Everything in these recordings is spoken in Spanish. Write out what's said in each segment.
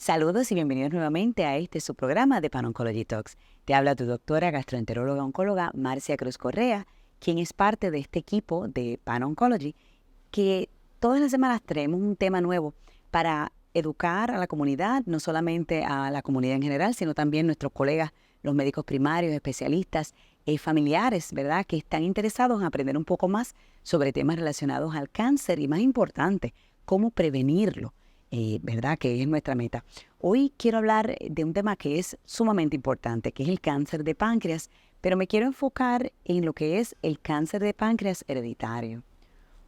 Saludos y bienvenidos nuevamente a este su programa de Pan Oncology Talks. Te habla tu doctora gastroenteróloga oncóloga Marcia Cruz Correa, quien es parte de este equipo de Pan Oncology, que todas las semanas traemos un tema nuevo para educar a la comunidad, no solamente a la comunidad en general, sino también nuestros colegas, los médicos primarios, especialistas y familiares, ¿verdad?, que están interesados en aprender un poco más sobre temas relacionados al cáncer y, más importante, cómo prevenirlo. ¿Verdad? Que es nuestra meta. Hoy quiero hablar de un tema que es sumamente importante, que es el cáncer de páncreas, pero me quiero enfocar en lo que es el cáncer de páncreas hereditario.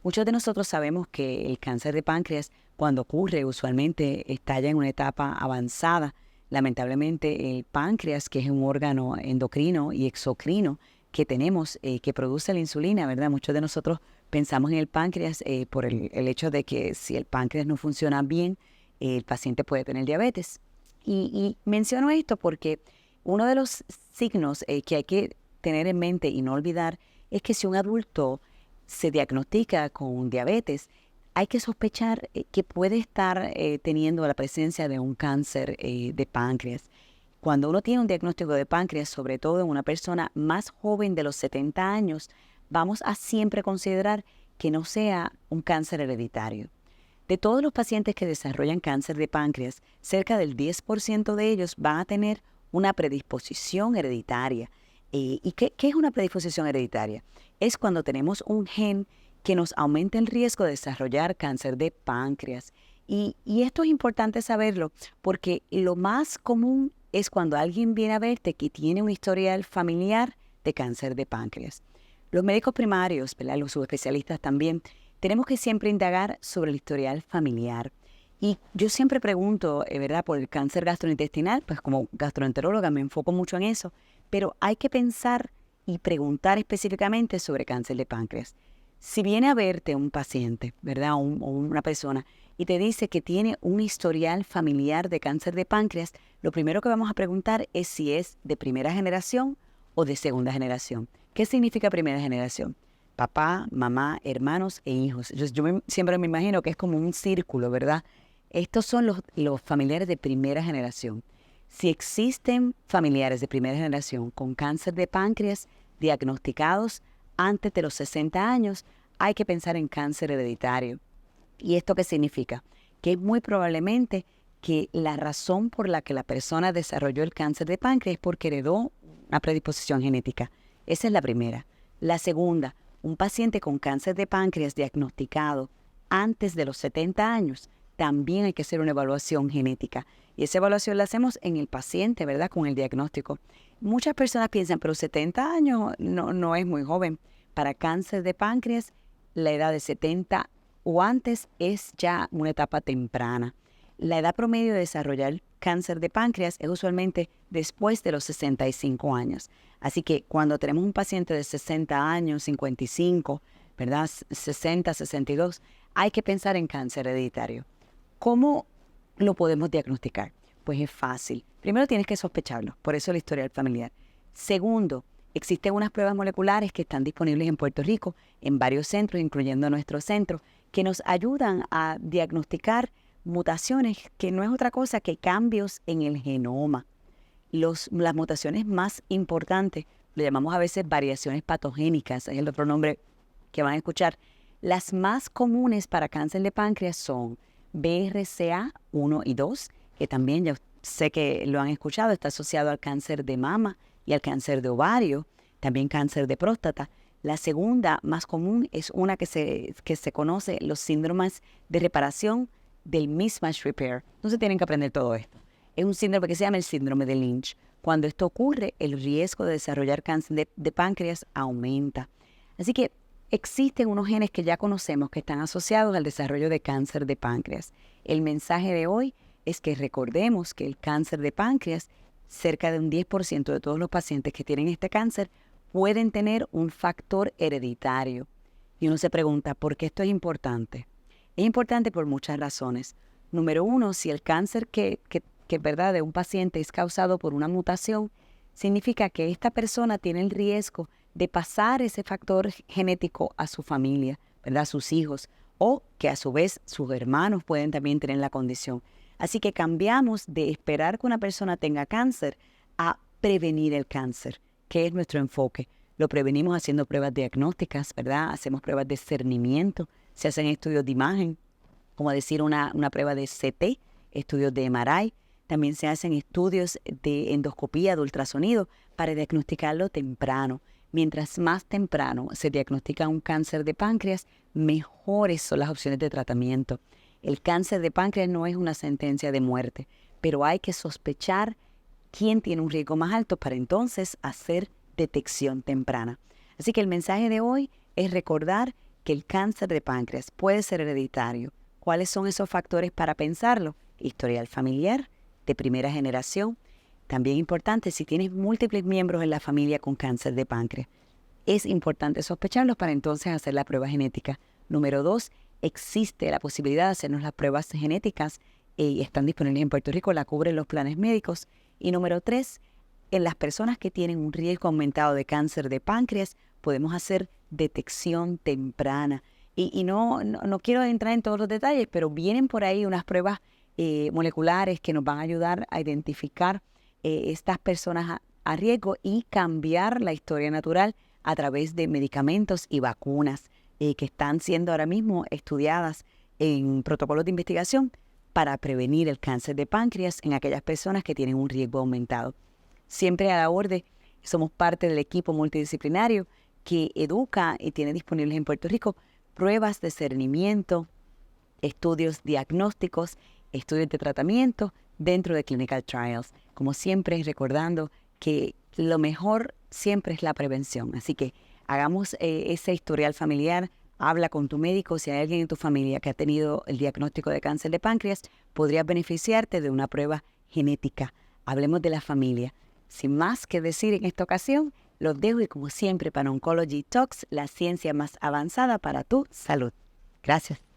Muchos de nosotros sabemos que el cáncer de páncreas, cuando ocurre, usualmente estalla en una etapa avanzada. Lamentablemente, el páncreas, que es un órgano endocrino y exocrino que tenemos, que produce la insulina, ¿verdad? Muchos de nosotros pensamos en el páncreas por el hecho de que si el páncreas no funciona bien, el paciente puede tener diabetes. Y menciono esto porque uno de los signos que hay que tener en mente y no olvidar es que si un adulto se diagnostica con diabetes, hay que sospechar que puede estar teniendo la presencia de un cáncer de páncreas. Cuando uno tiene un diagnóstico de páncreas, sobre todo en una persona más joven de los 70 años, vamos a siempre considerar que no sea un cáncer hereditario. De todos los pacientes que desarrollan cáncer de páncreas, cerca del 10% de ellos van a tener una predisposición hereditaria. ¿Y qué es una predisposición hereditaria? Es cuando tenemos un gen que nos aumenta el riesgo de desarrollar cáncer de páncreas. Y esto es importante saberlo porque lo más común es cuando alguien viene a verte que tiene un historial familiar de cáncer de páncreas. Los médicos primarios, ¿verdad?, los subespecialistas también, tenemos que siempre indagar sobre el historial familiar. Y yo siempre pregunto, ¿verdad?, por el cáncer gastrointestinal, pues como gastroenteróloga me enfoco mucho en eso, pero hay que pensar y preguntar específicamente sobre cáncer de páncreas. Si viene a verte un paciente, ¿verdad?, o una persona, y te dice que tiene un historial familiar de cáncer de páncreas, lo primero que vamos a preguntar es si es de primera generación o de segunda generación. ¿Qué significa primera generación? Papá, mamá, hermanos e hijos. Siempre me imagino que es como un círculo, ¿verdad? Estos son los familiares de primera generación. Si existen familiares de primera generación con cáncer de páncreas diagnosticados antes de los 60 años, hay que pensar en cáncer hereditario. ¿Y esto qué significa? Que muy probablemente que la razón por la que la persona desarrolló el cáncer de páncreas es porque heredó una predisposición genética. Esa es la primera. La segunda, un paciente con cáncer de páncreas diagnosticado antes de los 70 años, también hay que hacer una evaluación genética. Y esa evaluación la hacemos en el paciente, ¿verdad?, con el diagnóstico. Muchas personas piensan, pero 70 años no es muy joven. Para cáncer de páncreas, la edad de 70 o antes es ya una etapa temprana. La edad promedio de desarrollar cáncer de páncreas es usualmente después de los 65 años. Así que cuando tenemos un paciente de 60 años, 55, ¿verdad?, 60, 62, hay que pensar en cáncer hereditario. ¿Cómo lo podemos diagnosticar? Pues es fácil. Primero tienes que sospecharlo, por eso el historial familiar. Segundo, existen unas pruebas moleculares que están disponibles en Puerto Rico, en varios centros, incluyendo nuestro centro, que nos ayudan a diagnosticar mutaciones que no es otra cosa que cambios en el genoma. Las mutaciones más importantes, lo llamamos a veces variaciones patogénicas, es el otro nombre que van a escuchar. Las más comunes para cáncer de páncreas son BRCA1 y 2, que también ya sé que lo han escuchado, está asociado al cáncer de mama y al cáncer de ovario, también cáncer de próstata. La segunda más común es una que se conoce, los síndromes de reparación del mismatch repair. Entonces tienen que aprender todo esto. Es un síndrome que se llama el síndrome de Lynch. Cuando esto ocurre, el riesgo de desarrollar cáncer de páncreas aumenta. Así que existen unos genes que ya conocemos que están asociados al desarrollo de cáncer de páncreas. El mensaje de hoy es que recordemos que el cáncer de páncreas, cerca de un 10% de todos los pacientes que tienen este cáncer, pueden tener un factor hereditario. Y uno se pregunta, ¿por qué esto es importante? Es importante por muchas razones. Número uno, si el cáncer que ¿verdad?, de un paciente es causado por una mutación, significa que esta persona tiene el riesgo de pasar ese factor genético a su familia, ¿verdad?, a sus hijos, o que a su vez sus hermanos pueden también tener la condición. Así que cambiamos de esperar que una persona tenga cáncer a prevenir el cáncer, que es nuestro enfoque. Lo prevenimos haciendo pruebas diagnósticas, ¿verdad? Hacemos pruebas de discernimiento, se hacen estudios de imagen, como decir una prueba de CT, estudios de MRI. También se hacen estudios de endoscopía, de ultrasonido, para diagnosticarlo temprano. Mientras más temprano se diagnostica un cáncer de páncreas, mejores son las opciones de tratamiento. El cáncer de páncreas no es una sentencia de muerte, pero hay que sospechar quién tiene un riesgo más alto para entonces hacer detección temprana. Así que el mensaje de hoy es recordar que el cáncer de páncreas puede ser hereditario. ¿Cuáles son esos factores para pensarlo? Historial familiar, de primera generación. También importante si tienes múltiples miembros en la familia con cáncer de páncreas. Es importante sospecharlos para entonces hacer la prueba genética. Número 2, existe la posibilidad de hacernos las pruebas genéticas y están disponibles en Puerto Rico, la cubren los planes médicos. Y número 3, en las personas que tienen un riesgo aumentado de cáncer de páncreas, podemos hacer detección temprana. Y no quiero entrar en todos los detalles, pero vienen por ahí unas pruebas moleculares que nos van a ayudar a identificar estas personas a riesgo y cambiar la historia natural a través de medicamentos y vacunas que están siendo ahora mismo estudiadas en protocolos de investigación para prevenir el cáncer de páncreas en aquellas personas que tienen un riesgo aumentado. Siempre a la orden, somos parte del equipo multidisciplinario que educa y tiene disponibles en Puerto Rico pruebas de discernimiento, estudios diagnósticos, estudios de tratamiento dentro de clinical trials. Como siempre, recordando que lo mejor siempre es la prevención. Así que hagamos ese historial familiar, habla con tu médico. Si hay alguien en tu familia que ha tenido el diagnóstico de cáncer de páncreas, podrías beneficiarte de una prueba genética. Hablemos de la familia. Sin más que decir en esta ocasión, los dejo y como siempre para Oncology Talks, la ciencia más avanzada para tu salud. Gracias.